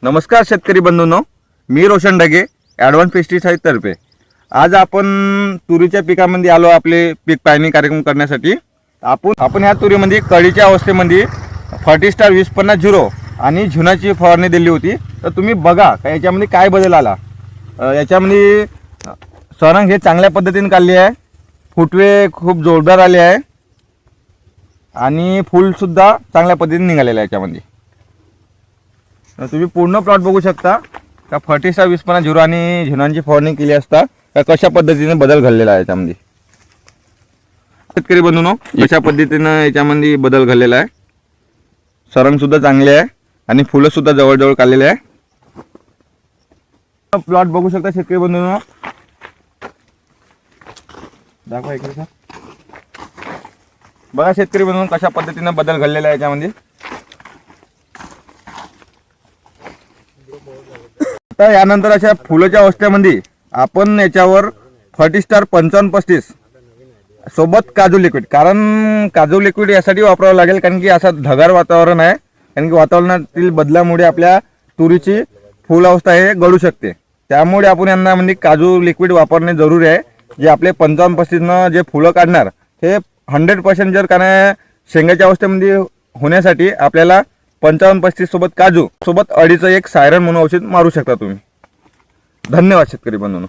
नमस्कार शेतकरी बंधूंनो, मी Roshan Dhage advance pesticide तर्फे आज आपण तुरीच्या पिकामध्ये आलो आपले पीक पाहणी कार्यक्रम करण्यासाठी। आपण ह्या तुरीमध्ये कळीच्या अवस्थेमध्ये फर्टिस्टार 2050 आणि झुनाची फवारणी दिली होती। तर तुम्ही बघा का याच्यामध्ये काय बदल आला। याच्यामध्ये सरंग हे चांगल्या पद्धतीने काढली आहे, फुटवे खूप जोरदार आले आहे आणि फुलसुद्धा चांगल्या पद्धतीने निघालेलं आहे। याच्यामध्ये तुम्ही पूर्ण प्लॉट बघू शकता का फर्टिस्टार 2050 आणि झुनांची फवारणी केली असता का कशा पद्धतीने बदल घडलेला आहे याच्यामध्ये। शेतकरी बंधूंनो, कशा पद्धतीने याच्यामध्ये बदल घडलेला आहे। सरंग सुद्धा चांगले आहे आणि फुलं सुद्धा जवळजवळ काढलेले आहे। प्लॉट बघू शकता शेतकरी बंधूंनो, दाखवा इकडे सर। बघा शेतकरी बंधूंनो, कशा पद्धतीने बदल घडलेला आहे याच्यामध्ये। आता यानंतर अशा फुलाच्या अवस्थेमध्ये आपण याच्यावर फर्टिस्टार 5535 सोबत काजू लिक्विड, कारण काजू लिक्विड यासाठी वापरावं लागेल कारण की असं ढगाळ वातावरण आहे, कारण की वातावरणातील बदलामुळे आपल्या तुरीची फुल अवस्था हे गळू शकते। त्यामुळे आपण यांना म्हणजे काजू लिक्विड वापरणे जरुरी आहे। जे आपले 5535 जे फुलं काढणार हे 100% जर कारण शेंगाच्या अवस्थेमध्ये होण्यासाठी आपल्याला 5535 सोबत काजू सोबत अडीचं एक सायरन म्हणून औषध मारू शकता तुम्ही। धन्यवाद शेतकरी बंधूंनो।